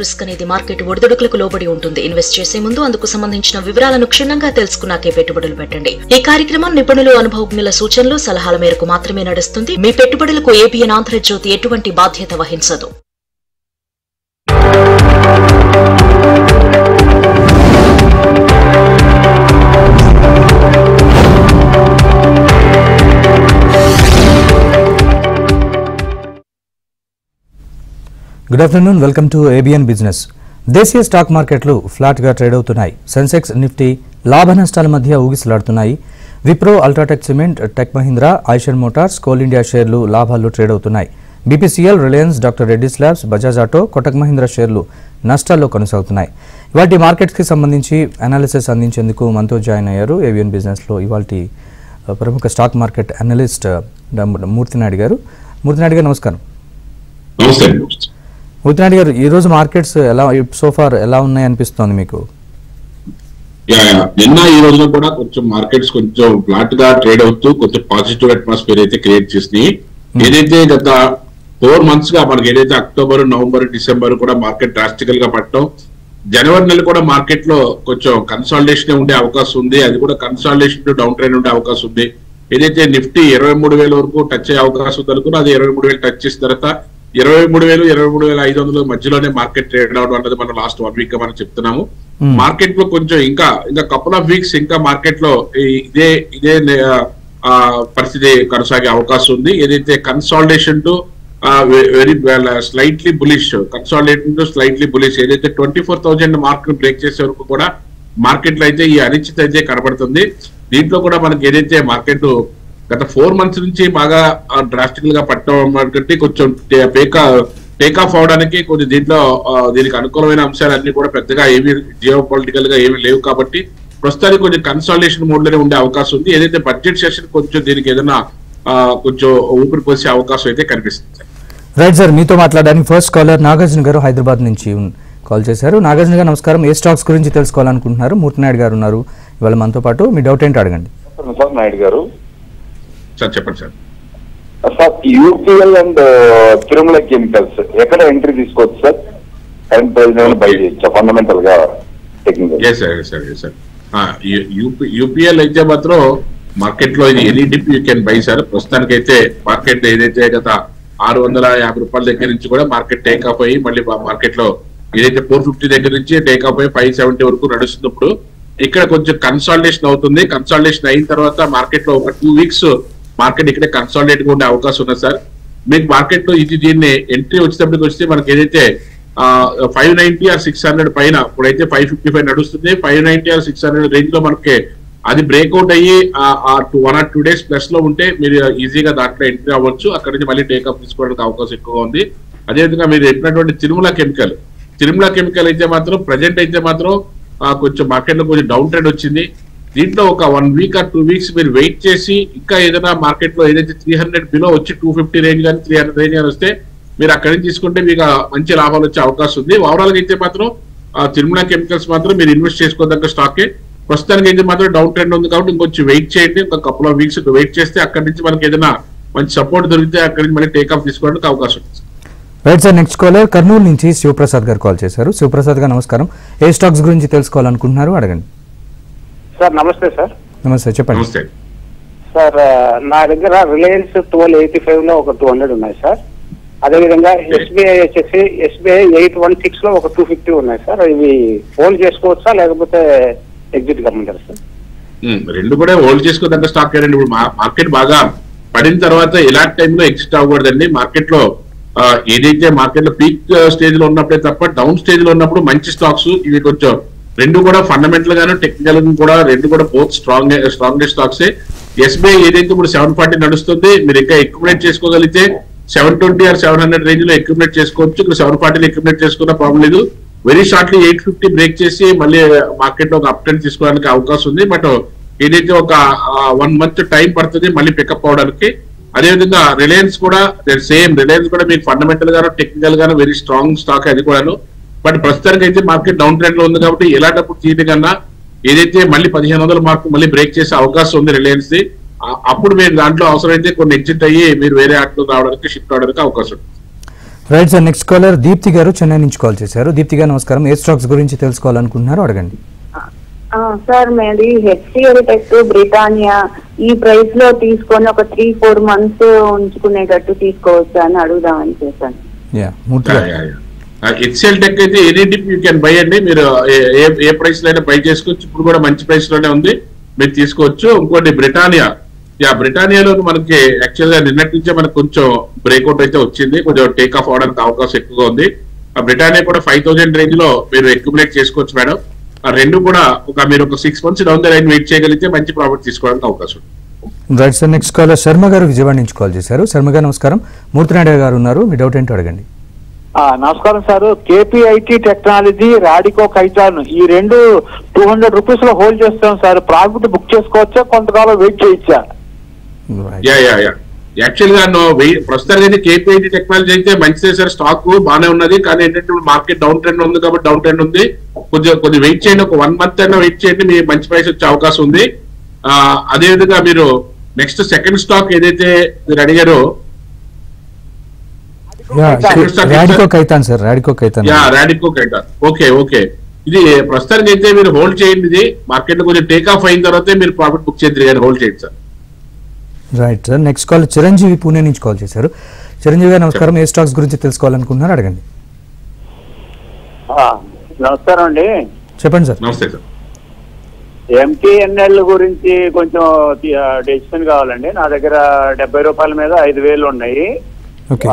Risk అనేది market ఒడిదుడుకులకు లోబడి ఉంటుంది. ఇన్వెస్ట్ చేసే ముందు అందుకు సంబంధించిన వివరాలను క్షుణ్ణంగా తెలుసుకున్నాకే పెట్టుబడులు పెట్టండి. ఈ కార్యక్రమం నిపుణులు, అనుభవజ్ఞుల సూచనలు, సలహాల మేరకు మాత్రమే నడుస్తుంది. మీ పెట్టుబడులకు ఏబిఎన్ ఆంధ్రజ్యోతి ఎటువంటి బాధ్యత వహించదు. Good afternoon, welcome to ABN business. దేశీయ స్టాక్ మార్కెట్లు ఫ్లాట్గా ట్రేడ్ అవుతున్నాయి. సెన్సెక్స్, నిఫ్టీ లాభ నష్టాల మధ్య ఊగిసలాడుతున్నాయి. Wipro, UltraTech cement, Tech Mahindra, Eicher Motors, Coal India షేర్లు లాభాల్లో ట్రేడ్ అవుతున్నాయి. BPCL, Reliance, doctor Reddy's labs, Bajaj auto, Kotak Mahindra షేర్లు నష్టాల్లో కొనసాగుతున్నాయి. ఇవాళ మార్కెట్స్కి సంబంధించి అనాలిసిస్ అందించేందుకు మనతో జాయిన్ అయ్యారు ఏబిఎన్ బిజినెస్లో ఇవాళ ప్రముఖ స్టాక్ మార్కెట్ అనలిస్ట్ మూర్తినాయుడు గారు. మూర్తినాయుడు గారు నమస్కారం. మూర్తినాయుడు గారు, ఈ రోజు మార్కెట్స్ సోఫార్ ఎలా ఉన్నాయి అనిపిస్తోంది మీకు? నిన్న ఈ రోజున కూడా కొంచెం మార్కెట్స్ కొంచెం ఫ్లాట్ గా ట్రేడ్ అవుతూ కొంచెం పాజిటివ్ అట్మాస్ఫియర్ అయితే క్రియేట్ చేసినాయి. ఏదైతే గత 4 months గా మనకి ఏదైతే అక్టోబర్, నవంబర్, డిసెంబర్ కూడా మార్కెట్ డ్రాస్టికల్ గా పట్టడం, జనవరి నెల కూడా మార్కెట్ లో కొంచెం కన్సాలిడేషన్ ఉండే అవకాశం ఉంది. అది కూడా కన్సాలిడేషన్ టు డౌన్ ట్రెండ్ ఉండే అవకాశం ఉంది. ఏదైతే నిఫ్టీ 23,000 వరకు టచ్ అయ్యే అవకాశం ఉంది అనుకున్నా, అది 23,000 టచ్ చేసిన తర్వాత 23,000, 23,500 మధ్యలోనే మార్కెట్ ట్రేడ్ అవడం అన్నది మనం లాస్ట్ 1 week గా మనం చెప్తున్నాము. మార్కెట్ లో కొంచెం ఇంకా కపుల్ ఆఫ్ వీక్స్ ఇంకా మార్కెట్ లో ఇదే పరిస్థితి కొనసాగే అవకాశం ఉంది. ఏదైతే consolidation to very slightly bullish, consolidation to slightly bullish, ఏదైతే 24,000 మార్క్ బ్రేక్ చేసే వరకు కూడా మార్కెట్ లో అయితే ఈ అనిశ్చిత అయితే కనబడుతుంది. దీంట్లో కూడా మనకి ఏదైతే మార్కెట్ గత 4 months నుంచి బాగా డ్రాస్టికల్ గా పట్టడం కంటే కొంచెం టేక్ ఆఫ్ అవడానికి కొంచెం దీనికి అనుకూలమైన అంశాలన్నీ కూడా పెద్దగా ఏమి జియో పొలిటికల్ గా ఏమి లేవు. కాబట్టి ప్రస్తుతానికి కొంచెం కన్సాలిడేషన్ మోడ్ లోనే ఉండే అవకాశం ఉంది. ఏదైతే బడ్జెట్ సెషన్ కొంచెం దీనికి ఏదైనా కొంచెం ఊపిరి పోసే అవకాశం అయితే కనిపిస్తుంది. రైట్ సార్, మీతో మాట్లాడడానికి ఫస్ట్ కాలర్ నాగార్జున గారు హైదరాబాద్ నుంచి కాల్ చేశారు. నాగార్జున గారు నమస్కారం. ఏ స్టాక్స్ గురించి తెలుసుకోవాలనుకుంటున్నారు? మూర్తినాయుడు గారు ఉన్నారు ఇవాళ మనతో పాటు. మీ డౌట్ ఏంటో అడగండి. నాయుడు గారు సార్ చెప్పండి sir. Sir, UPL and Tirumala chemicals ఎక్కడ ఎంట్రీ తీసుకోవచ్చు సార్? కరెంట్ ప్రైస్ బై చేయొచ్చా ఫండమెంటల్ గా టెక్నికల్? యూపీఎల్ అయితే మాత్రం మార్కెట్ లో ఇది any dip you can buy sir. ప్రస్తుతానికి అయితే మార్కెట్ ఏదైతే గత 650 రూపాయల దగ్గర నుంచి కూడా మార్కెట్ టేక్ ఆఫ్ అయ్యి మళ్ళీ మార్కెట్ లో ఏదైతే 450 దగ్గర నుంచి టేక్ ఆఫ్ అయ్యి 570 వరకు నడుస్తున్నప్పుడు ఇక్కడ కొంచెం కన్సాలిడేషన్ అవుతుంది. కన్సాలిడేషన్ అయిన తర్వాత మార్కెట్ లో ఒక 2 weeks మార్కెట్ ఇక్కడే కన్సాలిడేట్ గా ఉండే అవకాశం ఉంది సార్. మీకు మార్కెట్ లో దీన్ని ఎంట్రీ వచ్చేటప్పటికి వస్తే మనకి ఏదైతే 590 or 600 పైన, ఇప్పుడైతే 555 నడుస్తుంది, 590 or 600 రేంజ్ లో మనకి అది బ్రేక్అవుట్ అయ్యి 1 or 2 days ప్లస్ లో ఉంటే మీరు ఈజీగా దాంట్లో ఎంట్రీ అవ్వచ్చు. అక్కడ నుంచి మళ్ళీ టేకప్ తీసుకోవడానికి అవకాశం ఎక్కువగా ఉంది. అదేవిధంగా మీరు చెప్పినటువంటి తిరుమల కెమికల్ అయితే మాత్రం ప్రజెంట్ అయితే మాత్రం కొంచెం మార్కెట్ లో కొంచెం డౌన్ ట్రెండ్ వచ్చింది. దీంట్లో ఒక 1 week or 2 weeks మీరు వెయిట్ చేసి ఇంకా ఏదైనా మార్కెట్ లో ఏదైతే 300 బిలో వచ్చి 250 రేంజ్ కానీ 300 రేంజ్ కానీ వస్తే మీరు అక్కడి నుంచి తీసుకుంటే మీకు మంచి లాభాలు వచ్చే అవకాశం ఉంది. ఓవరాల్ గా అయితే మాత్రం తిరుమల కెమికల్స్ మాత్రం మీరు ఇన్వెస్ట్ చేసుకోదగ్గ స్టాకే. ప్రస్తుతానికి అయితే మాత్రం డౌన్ ట్రెండ్ ఉంది కాబట్టి ఇంకొంచెం వెయిట్ చేయండి. ఒక కపుల్ ఆఫ్ వీక్స్ వెయిట్ చేస్తే అక్కడి నుంచి మనకి ఏదైనా మంచి సపోర్ట్ దొరికితే అక్కడి నుంచి మళ్ళీ టేక్ ఆఫ్ తీసుకోవడానికి అవకాశం ఉంది. Right sir, next caller Kurnool నుంచి శివప్రసాద్ గారు కాల్ చేశారు. శివప్రసాద్ గారు నమస్కారం. ఏ స్టాక్స్ గురించి తెలుసుకోవాలనుకుంటున్నారు అడగండి. సార్ నమస్తే సార్. నమస్తే, చెప్పండి. నమస్తే సార్, నా దగ్గర రిలయన్స్ 1285 లో ఒక 200 ఉన్నాయి సార్. అదేవిధంగా ఎస్బీఐ వచ్చేసి ఎస్బీఐ 816 లో ఒక 250 ఉన్నాయి సార్. ఇవి హోల్డ్ చేసుకోవచ్చా లేకపోతే ఎగ్జిట్ కమ్మంటారు సార్? రెండు కూడా హోల్డ్ చేసుకోదగ్గ స్టాక్ అండి. ఇప్పుడు మార్కెట్ బాగా పడిన తర్వాత ఇలాంటి టైంలో ఎగ్జిట్ అవ్వకూడదండి. మార్కెట్ లో ఏదైతే మార్కెట్ లో పీక్ స్టేజ్ లో ఉన్నప్పుడే తప్ప డౌన్ స్టేజ్ లో ఉన్నప్పుడు మంచి స్టాక్స్ ఇవి కొంచెం రెండు కూడా ఫండమెంటల్ గాను టెక్నికల్ కూడా రెండు కూడా బోత్ స్ట్రాంగ్ స్టాక్స్. ఎస్బీఐ ఏదైతే ఇప్పుడు 740 నడుస్తుంది, మీరు ఇంకా అక్యుములేట్ చేసుకోగలిగితే 720 or 700 రేంజ్ లో అక్యుములేట్ చేసుకోవచ్చు. ఇక్కడ 740 అక్యుములేట్ చేసుకున్న ప్రాబ్లం లేదు. వెరీ షార్ట్లీ 850 బ్రేక్ చేసి మళ్ళీ మార్కెట్ లో ఒక అప్ ట్రెండ్ తీసుకోవడానికి అవకాశం ఉంది. బట్ ఏదైతే ఒక 1 month టైం పడుతుంది మళ్ళీ పికప్ అవడానికి. అదేవిధంగా రిలయన్స్ కూడా రిలయన్స్ కూడా మీకు ఫండమెంటల్ గాను టెక్నికల్ గాను వెరీ స్ట్రాంగ్ స్టాక్ అది కూడాను. బట్ ప్రస్తుతానికి అయితే మార్కెట్ డౌన్ ట్రెండ్ లో ఉంది కాబట్టి ఇలాంటప్పుడు తీయడం కన్నా ఏదైతే మళ్ళీ 1500 మార్కు మళ్ళీ బ్రేక్ చేసే అవకాశం ఉంది రిలయన్స్ ది, అప్పుడు మీరు దాంట్లో అవసరమైతే కొన్ని ఎగ్జిట్ అయ్యి మీరు వేరే ఆటలో రావడానికి షిఫ్ట్ అవడానికి అవకాశం ఉంది. Right sir, next caller Deepti garu Chennai నుంచి కాల్ చేశారు. దీప్తి గారు నమస్కారం. ఏ స్టాక్స్ గురించి తెలుసుకోవాలనుకుంటున్నారు అడగండి. సార్ మాది హెచ్సిఎల్ టెక్ బ్రిటానియా ఈ ప్రైస్ లో తీసుకొని ఒక 3-4 months ఉంచుకునేటట్టు తీసుకోవచ్చా అని అడుగుదామని చేశాను. హెచ్సిఎల్ టెక్ అయితే any dip you can buy అండి. మీరు ఏ ప్రైస్ లో అయినా బై చేసుకోవచ్చు. ఇప్పుడు కూడా మంచి ప్రైస్ లోనే ఉంది, మీరు తీసుకోవచ్చు. ఇంకోటి బ్రిటానియాలో మనకి యాక్చువల్ గా నిన్నటి నుంచే మనకు కొంచెం బ్రేక్అవుట్ అయితే వచ్చింది, కొంచెం టేక్ ఆఫ్ అవడానికి అవకాశం ఎక్కువగా ఉంది. ఆ బ్రిటానియా కూడా 5000 రేంజ్ లో మీరు అక్యుములేట్ చేసుకోవచ్చు మేడం. ఆ రెండు కూడా మీరు ఒక 6 months down the line wait చేయగలిగితే మంచి ప్రాఫిట్ తీసుకోవడానికి అవకాశం ఉంది. Right sir, next caller Sharma garu Vijayawada నుంచి కాల్ చేశారు. శర్మ గారు నమస్కారం. మూర్తినాయుడు గారు ఉన్నారు, మీ డౌట్ ఏంటో అడగండి. నమస్కారం సార్. కేపీఐటీ టెక్నాలజీ, రాడికో కైటాన్ ఈ రెండు 200 rupees లో హోల్డ్ చేస్తాం సార్. ప్రాఫిట్ బుక్ చేసుకోవచ్చా, కొంతకాలం వెయిట్ చేయొచ్చా? యాక్చువల్ గా ప్రస్తుతానికి అయితే కేపీఐటీ టెక్నాలజీ అయితే మంచిదే సార్. స్టాక్ బాగానే ఉన్నది, కానీ ఏంటంటే మార్కెట్ డౌన్ ట్రెండ్ ఉంది కాబట్టి డౌన్ ట్రెండ్ ఉంది. కొద్దిగా వెయిట్ చేయండి, ఒక 1 month అయినా వెయిట్ చేయండి, మీ మంచి ప్రైస్ వచ్చే అవకాశం ఉంది. అదే విధంగా మీరు నెక్స్ట్ సెకండ్ స్టాక్ ఏదైతే మీరు అడిగారో రాడికో కైతాన్. ఓకే. ఇది ప్రస్తుతానికి అయితే మీరు హోల్డ్ చేయండి. ఇది మార్కెట్ లో కొంచెం టేక్ ఆఫ్ అయిన తర్వాత మీరు ప్రాఫిట్ బుక్ చేద్దరు, హోల్డ్ చేయండి sir. Right sir, next call Chiranjeevi Pune నుంచి కాల్ చేశారు. చిరంజీవి గారు నమస్కారం. ఏ స్టాక్స్ గురించి తెలుసుకోవాలనుకుంటున్నారు అడగండి. నమస్కారం అండి. చెప్పండి సార్. నమస్తే సార్. ఎంటీఎన్ఎల్ గురించి కొంచెం డెసిషన్ కావాలండి. నా దగ్గర 70 రూపాయల మీద 5000 ఉన్నాయి.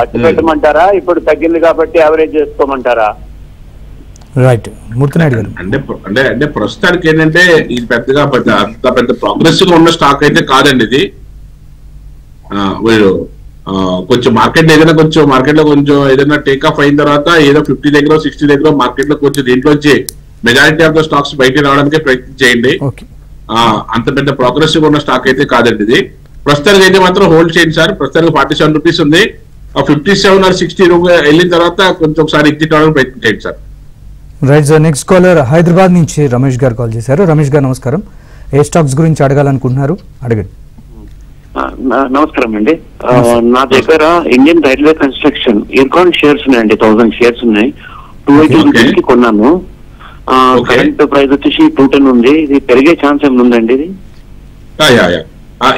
అట్టి పెట్టమంటారా? ఇప్పుడు తగ్గింది కాబట్టి యావరేజ్ చేసుకోమంటారా? రైట్, మూర్తినాయుడు గారు. అంటే ప్రస్తుతానికి ఏంటంటే ఇది పెద్దగా అంత పెద్ద ప్రోగ్రెసివ్ గా ఉన్న స్టాక్ అయితే కాదండి. ఇది కొంచెం మార్కెట్ ఏదైనా కొంచెం ఏదైనా టేక్ ఆఫ్ అయిన తర్వాత ఏదో 50 దగ్గర 60 దగ్గర మార్కెట్ లో కొంచెం దీంట్లోంచి మెజారిటీ ఆఫ్ ద స్టాక్స్ బయట రావడానికి ప్రయత్నం చేయండి. అంత పెద్ద ప్రోగ్రెసివ్ ఉన్న స్టాక్ అయితే కాదండి ఇది. ప్రస్తుతానికి అయితే మాత్రం హోల్డ్ చేయండి సార్. ప్రస్తుతానికి 47 రూపీస్ ఉంది. 57 or 60 వెళ్ళిన తర్వాత కొంచెం ఒకసారి ఎగ్జిట్ అవ్వడానికి ప్రయత్నం చేయండి sir. Right sir, next caller Hyderabad నుంచి రమేష్ గారు కాల్ చేశారు. రమేష్ గారు నమస్కారం. ఏ స్టాక్స్ గురించి అడగాలనుకుంటున్నారు అడగండి. నమస్కారం అండి. నా దగ్గర Indian railway construction Ircon shares ఉన్నాయండి. 1000 షేర్స్ ఉన్నాయి. 280 rupees కి కొన్నాను. కరెంట్ ప్రైస్ వచ్చేసి 210 ఉంది. ఇది పెరిగే ఛాన్స్ ఏమైనా ఉందండి?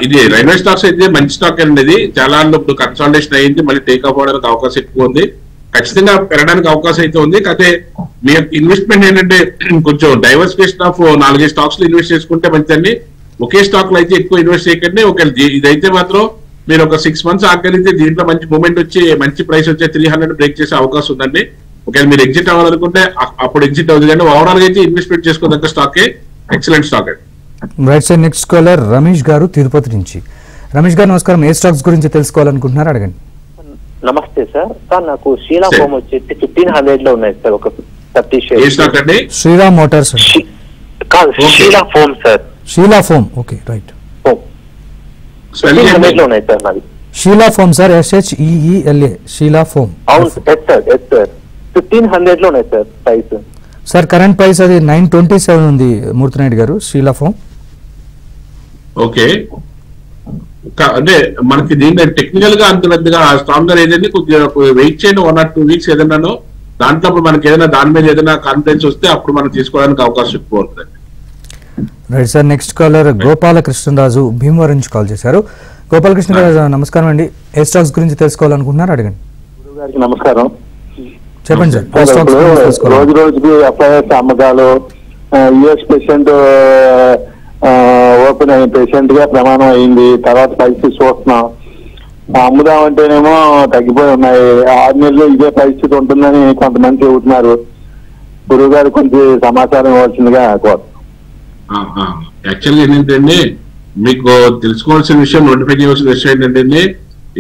ఇది రైల్వే స్టాక్స్ అయితే మంచి స్టాక్ అండి. ఇది చాలా ఇప్పుడు కన్సాలిడేషన్ అయ్యింది, మళ్ళీ టేక్ ఆఫ్ అవడానికి అవకాశం ఎక్కువ ఉంది. ఖచ్చితంగా పెరగడానికి అవకాశం అయితే ఉంది. కాకపోతే మీ ఇన్వెస్ట్మెంట్ ఏంటంటే కొంచెం డైవర్సిఫికేషన్ ఆఫ్ 4-5 స్టాక్స్ లో ఇన్వెస్ట్ చేసుకుంటే మంచిదండి. ఒకే స్టాక్ లో అయితే ఎక్కువ ఇన్వెస్ట్ చేయకండి. ఇదైతే మాత్రం మీరు ఒక 6 months ఆగలిగితే దీంట్లో మంచి మూమెంట్ వచ్చి మంచి ప్రైస్ వచ్చే 300 బ్రేక్ చేసే అవకాశం ఉందండి. ఒకవేళ మీరు ఎగ్జిట్ అవ్వాలనుకుంటే అప్పుడు ఎగ్జిట్ అవుతుంది. కానీ ఓవరాల్ గా అయితే ఇన్వెస్ట్మెంట్ చేసుకోదగ్గ స్టాకే, ఎక్సలెంట్ స్టాక్ అండి. Right sir, next caller Ramesh garu Tirupati నుంచి. రమేష్ గారు నమస్కారం. ఏ స్టాక్స్ గురించి తెలుసుకోవాలనుకుంటున్నారు అడగండి. నమస్తే సార్. నాకు శ్రీలా ఫోమ్ వచ్చేసి 1500 లో ఉన్నాయి సార్. ఒక 30 షేర్స్. శ్రీరామ్ మోటార్స్ కాదు, Sheela foam sir. Sheela foam. Okay, right. 1500 లో ఉన్నాయి సార్ నాది. Sheela foam sir, SHEELA Sheela foam. అవును సార్. 1500 లో ఉన్నాయి sir price. Sir current price అది 927 ఉంది మూర్తినాయుడు గారు. షీలా ఫోమ్. ఓకే, అంటే మనకి దీంట్లో టెక్నికల్ గా అంత పెద్దగా స్ట్రాంగ్ గా ఏదైనా కొద్దిగా వెయిట్ చేయండి 1 or 2 weeks ఏదైనాను. దాంట్లో మనకి ఏదైనా దాని మీద ఏదైనా కాన్ఫిడెన్స్ వస్తే అప్పుడు మనం తీసుకోవడానికి అవకాశం ఎక్కువ ఉంటుంది. Right sir, next caller Gopalakrishnaraju Bhimavaram నుంచి కాల్ చేశారు. గోపాలకృష్ణరాజు నమస్కారం అండి. ఏ స్టాక్స్ గురించి తెలుసుకోవాలనుకుంటున్నారు అడగండి. నమస్కారం. చెప్పండి సార్. రోజు రోజుకి ఎఫ్ఐఎస్ అమ్మకాలు, యుఎస్ పేషెంట్ ఓపెన్ అయిన పేషెంట్ గా ప్రమాణం అయింది. తర్వాత పరిస్థితి చూస్తున్నాం. అమ్ముదామంటేనేమో తగ్గిపోయి ఉన్నాయి. 6 నెలలు ఇదే పరిస్థితి ఉంటుందని కొంతమంది చెబుతున్నారు. గురువు గారు కొంచెం సమాచారం ఇవ్వాల్సిందిగా కోరు. యాక్చువల్గా ఏంటంటే మీకు తెలుసుకోవాల్సిన విషయం, నోటిఫై చేయవలసిన విషయం ఏంటంటే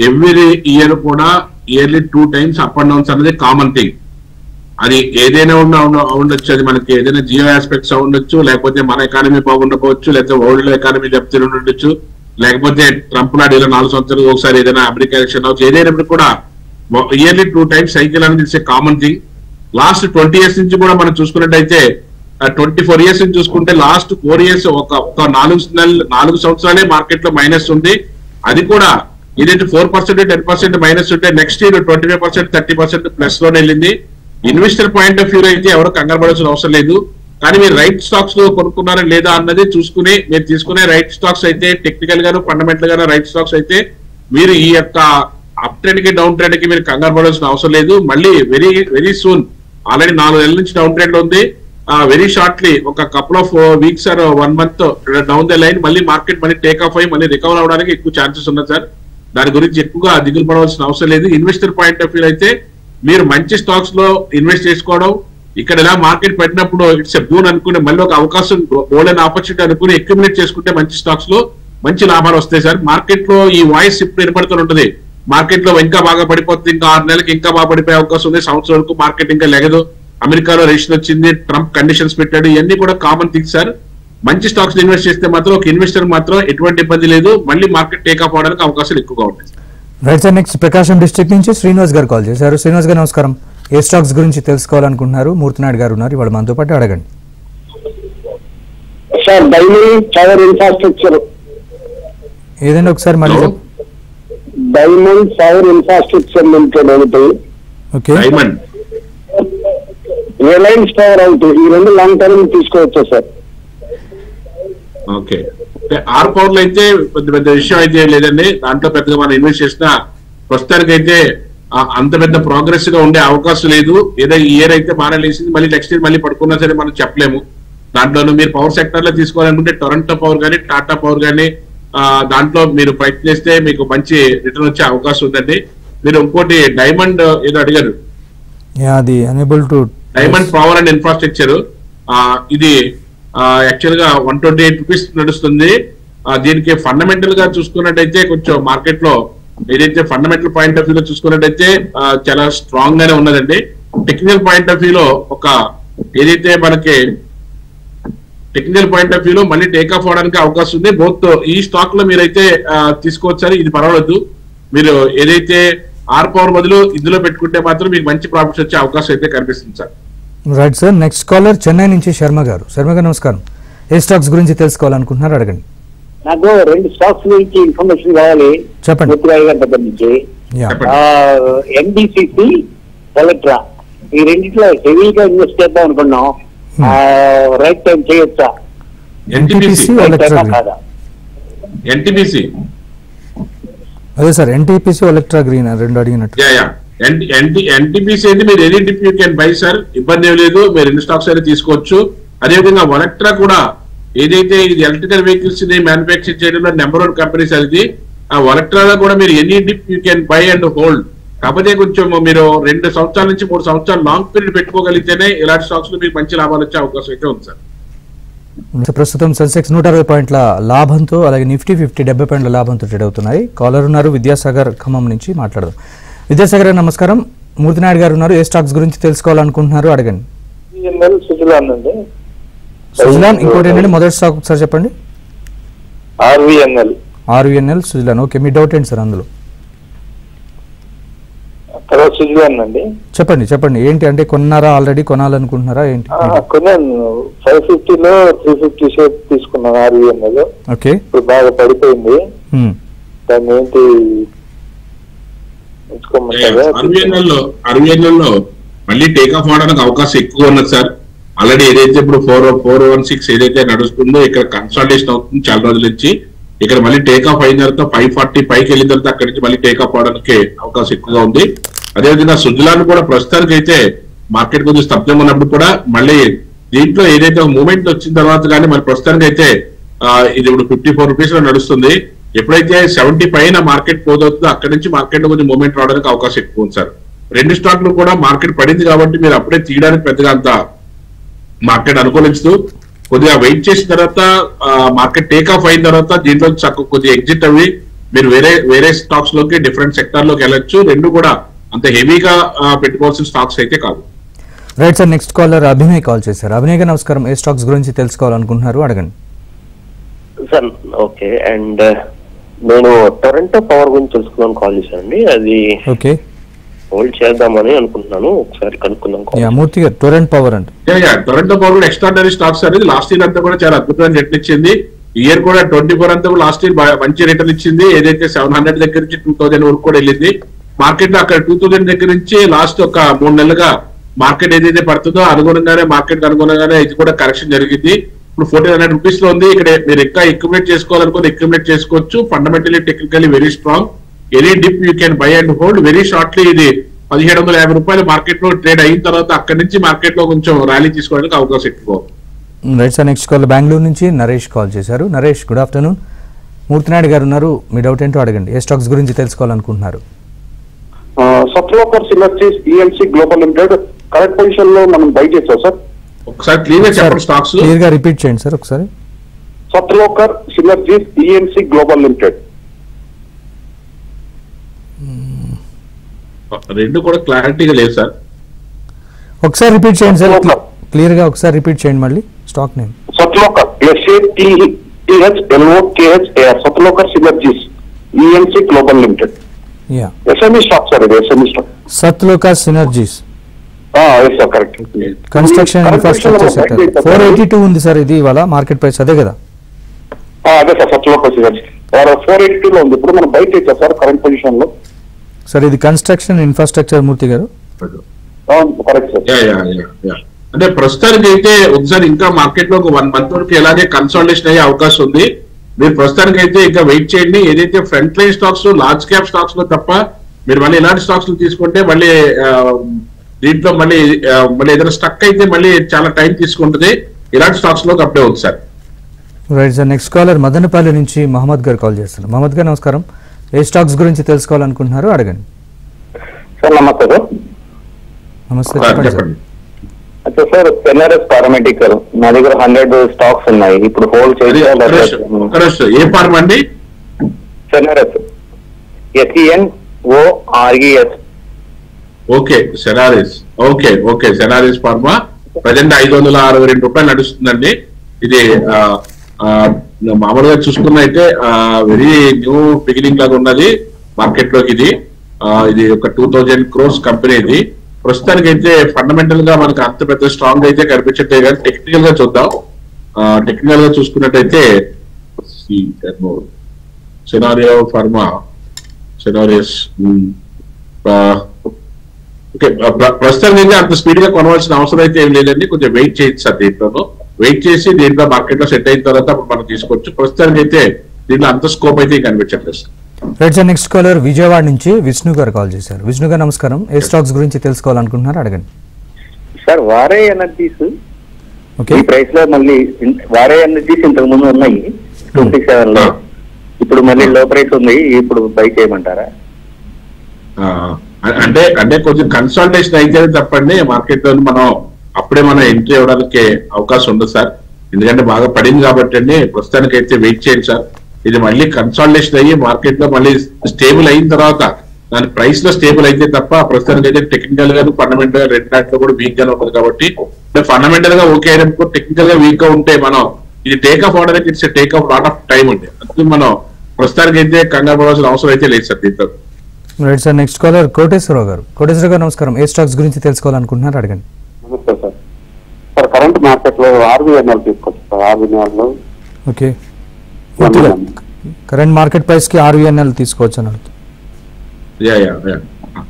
ఎవ్రీ ఇయర్ కూడా yearly 2 times up and downs అనేది కామన్ థింగ్. అది ఏదైనా ఉండొచ్చు. అది మనకి ఏదైనా జియో ఆస్పెక్ట్స్ ఉండొచ్చు, లేకపోతే మన ఎకానమీ బాగుండకపోవచ్చు, లేకపోతే వరల్డ్ ఎకానమీ దెబ్బతిని ఉండొచ్చు, లేకపోతే ట్రంప్ నాడు 4 సంవత్సరాలు ఒకసారి ఏదైనా అమెరికా ఎలక్షన్ అవచ్చు. ఏదైనప్పుడు కూడా ఇయర్లీ 2 times సైకిల్ అనేది it's a common thing. Last 20 years నుంచి కూడా మనం చూసుకున్నట్టయితే 24 years నుంచి చూసుకుంటే లాస్ట్ 4 years ఒక 4 సంవత్సరాలే మార్కెట్ లో మైనస్ ఉంది. అది కూడా ఏదైతే 4% 10% మైనస్ ఉంటే నెక్స్ట్ ఇయర్ 25% 30% ప్లస్ లోనే వెళ్ళింది. ఇన్వెస్టర్ పాయింట్ ఆఫ్ వ్యూ అయితే ఎవరు కంగారు పడాల్సిన అవసరం లేదు. కానీ మీరు రైట్ స్టాక్స్ లో కొనుక్కున్నారా లేదా అన్నది చూసుకుని మీరు తీసుకునే రైట్ స్టాక్స్ అయితే టెక్నికల్ గాను ఫండమెంటల్ గాను రైట్ స్టాక్స్ అయితే మీరు ఈ యొక్క అప్ ట్రెండ్ కి డౌన్ ట్రెండ్ కి మీరు కంగారు పడాల్సిన అవసరం లేదు. మళ్ళీ వెరీ సూన్ ఆల్రెడీ 4 నెలల నుంచి డౌన్ ట్రెండ్ ఉంది. వెరీ షార్ట్లీ ఒక couple of weeks or 1 month down the line మళ్ళీ మార్కెట్ మళ్ళీ టేక్ ఆఫ్ అయ్యి మళ్ళీ రికవర్ అవడానికి ఎక్కువ ఛాన్సెస్ ఉన్నాయి సార్. దాని గురించి ఎక్కువగా దిగులు పడవలసిన అవసరం లేదు. ఇన్వెస్టర్ పాయింట్ ఆఫ్ వ్యూ అయితే మీరు మంచి స్టాక్స్ లో ఇన్వెస్ట్ చేసుకోవడం, ఇక్కడ ఎలా మార్కెట్ పెట్టినప్పుడు ఇట్స్ ఎ బూన్ అనుకుని మళ్ళీ ఒక అవకాశం గోల్డెన్ ఆపర్చునిటీ అనుకుని అక్యుములేట్ చేసుకుంటే మంచి స్టాక్స్ లో మంచి లాభాలు వస్తాయి సార్. మార్కెట్ లో ఈ వాయిస్ ఇప్పుడు వినపడుతుంటుంది, మార్కెట్ లో ఇంకా బాగా పడిపోతుంది, ఇంకా 6 నెలలకి ఇంకా బాగా పడిపోయే అవకాశం ఉంది, సంవత్సరం వరకు మార్కెట్ ఇంకా లెగదు, అమెరికాలో రేషన్ వచ్చింది, ట్రంప్ కండిషన్స్ పెట్టాడు, ఇవన్నీ కూడా కామన్ థింగ్స్ సార్. మంచి స్టాక్స్ ఇన్వెస్ట్ చేస్తే మాత్రం ఒక ఇన్వెస్టర్ మాత్రం ఎటువంటి ఇబ్బంది లేదు, మళ్ళీ మార్కెట్ టేక్ ఆఫ్ అవడానికి అవకాశాలు ఎక్కువగా ఉంటాయి. రైట్ సార్, నెక్స్ట్ ప్రకాశం డిస్ట్రిక్ట్ నుంచి శ్రీనివాస్ గారు కాల్ చేశారు. శ్రీనివాస్ గారు నమస్కారం. ఏ స్టాక్స్ గురించి తెలుసుకోవాలనుకుంటున్నారు? మూర్తినాయుడు గారు ఉన్నారు ఇవాళ మనతో పాటు, అడగండి. సార్ డైమండ్ పవర్ ఇన్ఫ్రాస్ట్రక్చర్ ఏదైనా ఒకసారి మళ్ళీ డైమండ్ పవర్ ఇన్ఫ్రాస్ట్రక్చర్ లిమిటెడ్ ఒకటి, ఓకే, డైమండ్ రిలయన్స్ పవర్ ఒకటి, ఈ 2 లాంగ్ టర్మ్ తీసుకోవచ్చా సార్? ఓకే, ఆర్ పవర్ లో అయితే పెద్ద విషయం అయితే లేదండి. దాంట్లో పెద్దగా మనం ఇన్వెస్ట్ చేసిన ప్రస్తుతానికి అయితే అంత పెద్ద ప్రోగ్రెస్ గా ఉండే అవకాశం లేదు. ఏదో ఈ ఇయర్ అయితే బాగా లేసింది, మళ్ళీ నెక్స్ట్ ఇయర్ మళ్ళీ పడుకున్నా సరే మనం చెప్పలేము. దాంట్లోనూ మీరు పవర్ సెక్టర్ లో తీసుకోవాలనుకుంటే టొరంటో పవర్ కానీ టాటా పవర్ కానీ దాంట్లో మీరు ప్రయత్నిస్తే మీకు మంచి రిటర్న్ వచ్చే అవకాశం ఉందండి. మీరు ఇంకోటి డైమండ్ ఏదో అడిగారు, అది unable to diamond power and infrastructure, ఇది యాక్చువల్ గా 128 రూపీస్ నడుస్తుంది. దీనికి ఫండమెంటల్ గా చూసుకున్నట్టయితే కొంచెం మార్కెట్ లో ఏదైతే ఫండమెంటల్ పాయింట్ ఆఫ్ వ్యూలో చూసుకున్నట్టయితే చాలా స్ట్రాంగ్ గానే ఉన్నదండి. టెక్నికల్ పాయింట్ ఆఫ్ వ్యూలో ఒక ఏదైతే మనకి టెక్నికల్ పాయింట్ ఆఫ్ వ్యూలో మళ్ళీ టేక్ ఆఫ్ అవడానికి అవకాశం ఉంది. బోత్ ఈ స్టాక్ లో మీరైతే తీసుకోవచ్చు, ఇది పర్వాలేదు. మీరు ఏదైతే ఆర్ పవర్ బదులు ఇందులో పెట్టుకుంటే మాత్రం మీకు మంచి ప్రాఫిట్స్ వచ్చే అవకాశం అయితే కనిపిస్తుంది sir. Right sir, next caller Chennai నుంచి శర్మ గారు. శర్మ గారు నమస్కారం. ఏ స్టాక్స్ గురించి తెలుసుకోవాలనుకుంటున్నారు? అడగండి. నాకు 2 స్టాక్స్ గురించి ఇన్ఫర్మేషన్ కావాలి. చెప్పండి. ముత్తురాయి గారి దగ్గర నుంచి ఎన్బిసిసి, ఎలక్ట్రా, ఈ రెండిట్లో హెవీగా ఇన్వెస్ట్ చేద్దాం అనుకున్నాం. రైట్ టైం చేయొచ్చా? కాదా? ఎన్టీపీసీ అదే సార్, ఎన్టీపీసీ ఎలక్ట్రా గ్రీన్ రెండు అడిగినట్టు. ఎన్టీపీసీ అయితే మీరు any dip you can buy sir, ఇబ్బంది ఏం లేదు. మీరు 2 స్టాక్స్ అయితే తీసుకోవచ్చు. అదేవిధంగా ఎలక్ట్రా కూడా ఏదైతే ఇది ఎలక్ట్రికల్ వెహికల్స్ ని మ్యానుఫ్యాక్చర్ చేయడంలో నెంబర్ 1 కంపెనీస్ అది. ఆ ఎలక్ట్రాలో కూడా మీరు any dip you can buy and hold. కాకపోతే కొంచెం మీరు 2 సంవత్సరాల నుంచి 3 సంవత్సరాలు లాంగ్ పీరియడ్ పెట్టుకోగలిగితేనే ఇలాంటి స్టాక్స్ లో మీకు మంచి లాభాలు వచ్చే అవకాశం అయితే ఉంది సార్. ప్రస్తుతం సెన్సెక్స్ 160 పాయింట్ల లాభంతో, అలాగే నిఫ్టీ 50 70 పాయింట్ల లాభంతో ట్రేడ్ అవుతున్నాయి. కాలర్ ఉన్నారు విద్యాసాగర్ ఖమ్మం నుంచి, మాట్లాడదాం. విద్యాసాగర్ గారు నమస్కారం. మూర్తినాయుడు గారు ఉన్నారు. ఏ స్టాక్స్ గురించి తెలుసుకోవాలనుకుంటున్నారు? అడగండి. సుజలాన్, ఇంకోటి ఏంటంటే మొదటి స్టాక్ ఒకసారి చెప్పండి. ఆర్వీఎన్ఎల్ సుజలాన్. ఓకే, మీ డౌట్ ఏంటి సార్ అందులో? చెప్పండి ఏంటి అంటే కొన్నారా, ఆల్రెడీ కొనాలనుకుంటున్నారా ఏంటి? కొన్నాను 550 లో 350 షేర్ తీసుకున్నాను ఆర్వీఎన్ఎల్. ఓకే, ఇప్పుడు బాగా పడిపోయింది. దాన్ని ఏంటి ఆర్వీఎన్ఎల్ లో మళ్ళీ టేక్ ఆఫ్ అవడానికి అవకాశం ఎక్కువ ఉన్నది సార్. ఆల్రెడీ ఏదైతే ఇప్పుడు 416 ఏదైతే నడుస్తుందో ఇక్కడ కన్సల్టేషన్ అవుతుంది చాలా రోజుల నుంచి. ఇక్కడ మళ్ళీ టేక్ ఆఫ్ అయిన తర్వాత 540 పైకి వెళ్ళిన తర్వాత అక్కడి నుంచి మళ్ళీ టేక్ ఆఫ్ అవడానికి అవకాశం ఎక్కువగా ఉంది. అదేవిధంగా సుజలాన్ కూడా ప్రస్తుతానికి అయితే మార్కెట్ కొంచెం స్తబ్దం ఉన్నప్పుడు కూడా మళ్ళీ దీంట్లో ఏదైతే మూమెంట్ వచ్చిన తర్వాత కానీ మరి ప్రస్తుతానికి అయితే ఇది ఇప్పుడు 54 రూపీస్ లో నడుస్తుంది. ఎప్పుడైతే 70 పైన మార్కెట్ పోతుందో అక్కడి నుంచి మార్కెట్ లో కొంచెం మూమెంట్ రావడానికి అవకాశం ఎక్కువ ఉంది సార్. 2 స్టాక్లు కూడా మార్కెట్ పడింది కాబట్టి మీరు అప్పుడే తీయడానికి పెద్దగా అంత మార్కెట్ అనుకూలించదు. కొద్దిగా వెయిట్ చేసిన తర్వాత మార్కెట్ టేక్ ఆఫ్ అయిన తర్వాత దీంట్లో కొద్దిగా ఎగ్జిట్ అవి మీరు వేరే స్టాక్స్ లోకి డిఫరెంట్ సెక్టర్ లోకి వెళ్ళొచ్చు. 2 కూడా అంత హెవీగా పెట్టుకోవాల్సిన స్టాక్స్ అయితే కాదు. Right sir, next caller Abhinay call చేశారు. అభినయ్ గారు నమస్కారం. ఏ స్టాక్స్ గురించి తెలుసుకోవాలనుకుంటున్నారు? అడగండి సార్. ఓకే, అండ్ నేను టొరంటో పవర్ గురించి తెలుసుకున్నాను, కాల్ చేశానండి. అది ఓకే, హోల్డ్ చేద్దామని అనుకుంటున్నాను, ఒకసారి కనుక్కుందాం. మూర్తి గారు, టొరంటో పవర్ అంటే టొరంటో పవర్ కూడా ఎక్స్ట్రాడనరీ స్టాక్స్ అనేది లాస్ట్ ఇయర్ అంతా కూడా చాలా అద్భుతమైన రిటర్న్ ఇచ్చింది. ఇయర్ కూడా 24 అంతా లాస్ట్ ఇయర్ మంచి రిటర్న్ ఇచ్చింది. ఏదైతే 700 దగ్గర నుంచి 2000 వరకు కూడా వెళ్ళింది. మార్కెట్ లో అక్కడ 2000 దగ్గర నుంచి లాస్ట్ ఒక 3 నెలలుగా మార్కెట్ ఏదైతే పడుతుందో అనుగుణంగానే మార్కెట్ అనుగుణంగానే ఇది కూడా కరెక్షన్ జరిగింది. ఇప్పుడు 1400 రూపీస్ లో ఉంది. ఇక్కడ మీరు ఇంకా అక్యుములేట్ చేసుకోవాలనుకుంటే అక్యుములేట్ చేసుకోవచ్చు. Fundamentally technically very strong. Any dip you can buy and hold. Very shortly ఇది 1750 రూపాయలు మార్కెట్ లో ట్రేడ్ అయిన తర్వాత అక్కడి నుంచి మార్కెట్ లో కొంచెం ర్యాలీ తీసుకోవడానికి అవకాశం ఎక్కువ. Right sir, next call Bengaluru నుంచి నరేష్ కాల్ చేశారు. Naresh, good afternoon. మూర్తినాయుడు గారు ఉన్నారు, మీ డౌట్ ఏంటో అడగండి. ఏ స్టాక్స్ గురించి తెలుసుకోవాలనుకుంటున్నారు? Satlokhar synergies ENC global limited correct position లో మనం బై చేసాం సార్. ఒకసారి క్లియర్ గా చెప్పండి స్టాక్స్. క్లియర్ గా రిపీట్ చేయండి సార్ ఒకసారి. Satlokhar synergies ENC global limited. రెండు కూడా క్లారిటీగా లేదు సార్. ఒకసారి రిపీట్ చేయండి సార్, క్లియర్ గా ఒకసారి రిపీట్ చేయండి మళ్ళీ stock name. Satlokhar SATLOKHAR Satlokhar synergies ENC global limited. Yeah, SME stock sir, ఇది SME stock. Satlokhar synergies yes sir, correct. Construction infrastructure sector 482 ఉంది సార్, ఇది ఇవాళ మార్కెట్ ప్రైస్ అదే కదా? అదే సార్, సత్లోకర్ సినర్జీస్ 482 లో ఉంది. ఇప్పుడు మనం బయట ఇచ్చాం సార్ కరెంట్ పొజిషన్ లో. సార్ ఇది కన్స్ట్రక్షన్ ఇన్ఫ్రాస్ట్రక్చర్ మూర్తి గారు. Correct sir. అంటే ప్రస్తుతానికి అయితే ఒకసారి ఇంకా మార్కెట్ లో ఒక 1 మంత్ వరకు ఎలాగే కన్సాలిడేషన్ అయ్యే అవకాశం ఉంది. మీరు ప్రస్తుతానికి అయితే ఇంకా వెయిట్ చేయండి. ఏదైతే front line stocks large cap stocks లో తప్ప మీరు మళ్ళీ ఇలాంటి స్టాక్స్ తీసుకుంటే మళ్ళీ దీంట్లో మళ్ళీ ఏదైనా స్టక్ అయితే మళ్ళీ చాలా టైం తీసుకుంటుంది. ఇలాంటి స్టాక్స్ లో అప్లై అవుతుంది sir. Right sir, next caller Madanapalle నుంచి మహమ్మద్ గారు కాల్ చేస్తారు. మహమ్మద్ గారు నమస్కారం. ఏ స్టాక్స్ గురించి తెలుసుకోవాలనుకుంటున్నారు అడగండి. సార్ నమస్తే సార్. నమస్తే, చెప్పండి. అయితే సార్ ఎన్ఆర్ఎస్ పారామెడికల్ నా దగ్గర 100 స్టాక్స్ ఉన్నాయి. ఇప్పుడు హోల్డ్ చేయాలి. ఏ ఫార్మ్ అండి? NRS SENORES. Okay, Senores. Okay Senores pharma present 562 రూపాయలు నడుస్తుందండి. ఇది మామూలుగా చూసుకున్నైతే వెరీ న్యూ బిగినింగ్ లాగా ఉన్నది మార్కెట్ లోకి. ఇది ఒక 2000 crores కంపెనీ. ఇది ప్రస్తుతానికి అయితే ఫండమెంటల్ గా మనకు అంత పెద్ద స్ట్రాంగ్ అయితే కనిపించట్లేదు. కానీ టెక్నికల్ గా చూద్దాం. టెక్నికల్ గా చూసుకున్నట్టయితే సెనారియో ఫార్మా సెనారియస్ ఓకే, ప్రస్తుతానికి అంత స్పీడ్ గా కొనవలసిన అవసరం అయితే ఏం లేదండి. కొంచెం వెయిట్ చేయొచ్చు సార్. దీంట్లో వెయిట్ చేసి దీంట్లో మార్కెట్ లో సెట్ అయిన తర్వాత అప్పుడు మనం తీసుకోవచ్చు. ప్రస్తుతానికి అయితే దీంట్లో అంత స్కోప్ అయితే కనిపించట్లేదు sir. Right sir, next caller Vijayawada నుంచి విష్ణు గారు కాల్ చేశారు. విష్ణు గారు నమస్కారం. ఏ స్టాక్స్ గురించి తెలుసుకోవాలనుకుంటున్నారు అడగండి. సార్ వారే ఎనర్జీస్ ఓకే, ఈ ప్రైస్ లో మళ్ళీ వారే ఎనర్జీస్ ఇంతకు ముందు ఉన్నాయి 27 లో. ఇప్పుడు మళ్ళీ లో ప్రైస్ ఉంది. ఇప్పుడు బై చేయమంటారా? అంటే కొంచెం కన్సల్టేషన్ అయితే తప్పండి మార్కెట్ లో మనం అప్పుడే మనం ఎంట్రీ అవ్వడానికి అవకాశం ఉండదు సార్. ఎందుకంటే బాగా పడింది కాబట్టి అండి. ప్రస్తుతానికి అయితే వెయిట్ చేయండి సార్. ఇది మళ్ళీ కన్సాలిడేషన్ అయ్యి మార్కెట్ లో మళ్ళీ స్టేబుల్ అయిన తర్వాత దాని ప్రైస్ లో స్టేబుల్ అయితే తప్ప ప్రస్తుతానికి అయితే టెక్నికల్ గా ఫండమెంటల్ గా రెండు దాంట్లో కూడా వీక్ గానే ఉంటుంది. కాబట్టి ఫండమెంటల్ గా ఓకే అయినప్పుడు టెక్నికల్ గా వీక్ గా ఉంటే మనం ఇది టేక్ ఆఫ్ అవడానికి it's take off lot of time ఉంది. అందుకు మనం ప్రస్తుతానికి అయితే కంగారు పడాల్సిన అవసరం అయితే లేదు సార్ దీంతో. Right sir, next caller Koteswararao garu. Koteswararao గారు నమస్కారం. ఏ స్టాక్స్ గురించి తెలుసుకోవాలనుకుంటున్నారు అడగండి. నమస్తే సార్. సార్ కరెంట్ మార్కెట్ లో RVNL తీసుకోవచ్చు sir. RVNL okay, current market price కి RVNL తీసుకోవచ్చు అని అడుగుతుంది.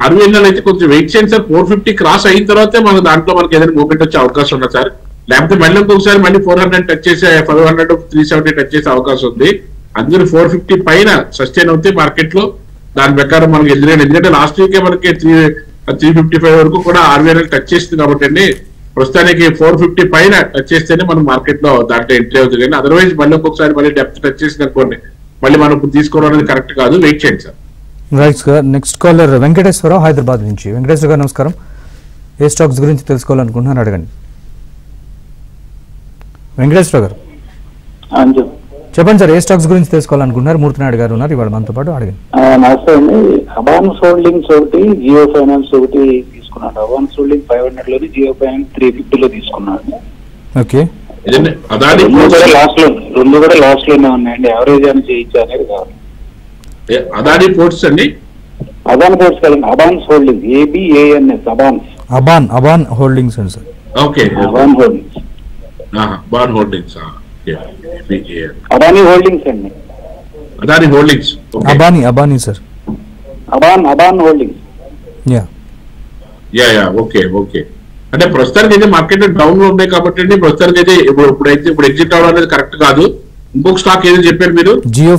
RVNL అయితే కొంచెం వెయిట్ చేయండి సార్. 450 క్రాస్ అయిన తర్వాతే మన దాంట్లో మనకి ఏదైనా మూవ్మెంట్ వచ్చే అవకాశం ఉంది సార్. లేకపోతే మళ్ళీ ఇంకొకసారి మళ్ళీ 400 టచ్ చేసే 500 370 టచ్ చేసే అవకాశం ఉంది. అందులో 450 పైన సస్టైన్ అవుతే మార్కెట్ లో దాని ప్రకారం మనకి ఎదురైంది. ఎందుకంటే లాస్ట్ వీకే మనకి 355 వరకు కూడా RVNL టచ్ చేస్తుంది కాబట్టి అండి. ప్రస్తుతానికి 450 పైన టచ్ చేస్తేనే మనం మార్కెట్ లో దాంట్లో ఎంట్రీ అవుతుంది. కానీ అదర్వైజ్ మళ్ళీ ఒక్కొక్కసారి మళ్ళీ డెప్త్ టచ్ చేసింది అనుకోండి మళ్ళీ మనం ఇప్పుడు తీసుకోవడం అనేది కరెక్ట్ కాదు. వెయిట్ చేయండి sir. Right sir, next caller Venkateswararao Hyderabad నుంచి. వెంకటేశ్వర గారు నమస్కారం. ఏ స్టాక్స్ గురించి తెలుసుకోవాలనుకుంటున్నారు అడగండి. వెంకటేశ్వర గారు చెప్పండి సార్, ఏ స్టాక్స్ గురించి తెలుసుకోవాలనుకుంటున్నారు? మూర్తినాయుడు గారు ఉన్నారు ఇవాళ మనతో పాటు, అడగండి. నమస్తే అండి. అబాన్స్ హోల్డింగ్స్ ఒకటి, జియో ఫైనాన్స్ ఒకటి తీసుకున్నాడు. అబాన్స్ హోల్డింగ్ 500 లోని, జియో ఫైనాన్స్ 350 లో తీసుకున్నాడు. ఓకే, రెండు కూడా లాస్ట్ లోనే ఉన్నాయండి. యావరేజ్ అని చేయించా అనేది కావాలి. అదాని పోర్ట్స్ అండి. అబాన్ పోర్ట్స్ కదండి. అబాన్స్ హోల్డింగ్ ABANS అబాన్ హోల్డింగ్స్ అండి సార్. Okay, Aban holdings. బాన్ హోల్డింగ్స్. అదానీ హోల్డింగ్స్ అండి. Adani holdings. Abani sir. Aban holdings. Yeah okay. అంటే ప్రస్తుతానికి అయితే మార్కెట్ డౌన్ లో ఉన్నాయి కాబట్టి ప్రస్తుతానికి అయితే ఇప్పుడు ఎగ్జిట్ అవడం అనేది కరెక్ట్ కాదు. ఇంకొక స్టాక్ ఏదో చెప్పారు మీరు, జియో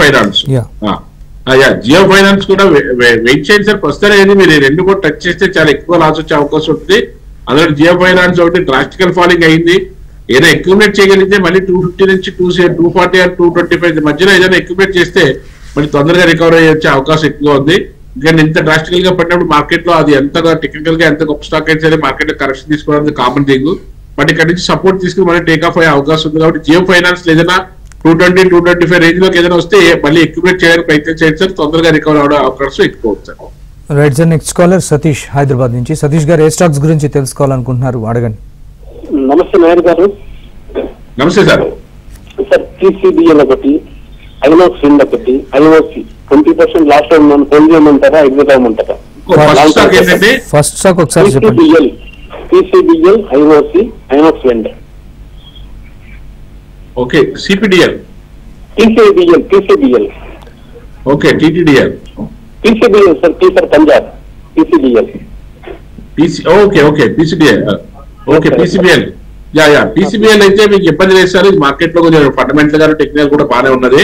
ఫైనాన్స్. జియో ఫైనాన్స్ కూడా వెయిట్ చేయండి సార్. ప్రస్తుతం ఏది మీరు రెండు కూడా టచ్ చేస్తే చాలా ఎక్కువ లాస్ వచ్చే అవకాశం ఉంటుంది. అందులో జియో ఫైనాన్స్ ఒకటి డ్రాస్టికల్ ఫాలింగ్ అయింది. ఏదైనా అక్యుములేట్ చేయగలిగితే మళ్ళీ 250 నుంచి 240 ఆర్ 225 మధ్యలో ఏదైనా అక్యుములేట్ చేస్తే మళ్ళీ తొందరగా రికవర్ అయ్యే వచ్చే అవకాశం ఎక్కువ ఉంది. ఎందుకంటే ఇంత డ్రాస్టికల్ గా పడినప్పుడు మార్కెట్ లో అది ఎంతగా టెక్నికల్ గా ఎంత గొప్ప స్టాక్ అయితే సరే మార్కెట్ లో కరెక్షన్ తీసుకోవడానికి కామన్ థింగ్. బట్ ఇక్కడ నుంచి సపోర్ట్ తీసుకుని మళ్ళీ టేక్ ఆఫ్ అయ్యే అవకాశం ఉంది. కాబట్టి జియో ఫైనాన్స్ ఏదైనా 220-225 రేంజ్ లోకి ఏదైనా వస్తే మళ్ళీ అక్యుములేట్ చేయడానికి ప్రయత్నం చేయండి సార్. తొందరగా రికవర్ అవడం అవకాశం ఎక్కువ ఉంది sir. Right sir. Next caller Satish Hyderabad నుంచి. సతీష్ గారు ఏ స్టాక్స్ గురించి తెలుసుకోవాలనుకుంటున్నారు, అడగండి. నమస్తే నాయర్ గారు. నమస్తే సార్. సార్ TCBL ఒకటి, ఐనాక్స్ విండ్ ఒకటి, IOC 20% లాస్ట్ హోల్డ్ చేయమంటారా, ఎగ్జిట్ అవ్వమంటారా? ఫస్ట్ స్టాక్ ఒకసారి చెప్పండి. TCBL, IOC, INOX wind. Okay. TCBL. Okay. TCBL sir, T for Punjab. TCBL. Okay. PCBL. PCBL అయితే మీకు ఇబ్బంది లేదు సార్. మార్కెట్ లో కొంచెం ఫండమెంటల్ గా టెక్నికల్ కూడా బాగానే ఉన్నది.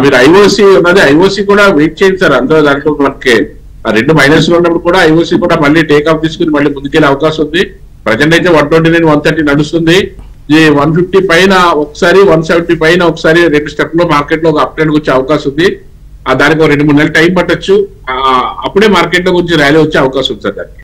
మీరు IOC ఉన్నది, IOC కూడా వెయిట్ చేయండి సార్. అందులో దాంట్లో మనకి రెండు మైనస్ లో ఉన్నప్పుడు కూడా IOC కూడా మళ్ళీ టేక్ ఆఫ్ తీసుకుని మళ్ళీ ముందుకెళ్ళే అవకాశం ఉంది. ప్రజెంట్ అయితే 129, 130 నడుస్తుంది. ఈ 150 పైన ఒకసారి, 170 పైన ఒకసారి రెండు స్టెప్ లో మార్కెట్ లో ఒక అప్ ట్రెండ్ వచ్చే అవకాశం ఉంది. దానికి 2-3 నెలలు టైం పట్టొచ్చు. అప్పుడే మార్కెట్ లో కొంచెం ర్యాలీ వచ్చే అవకాశం ఉంది సార్ దానికి.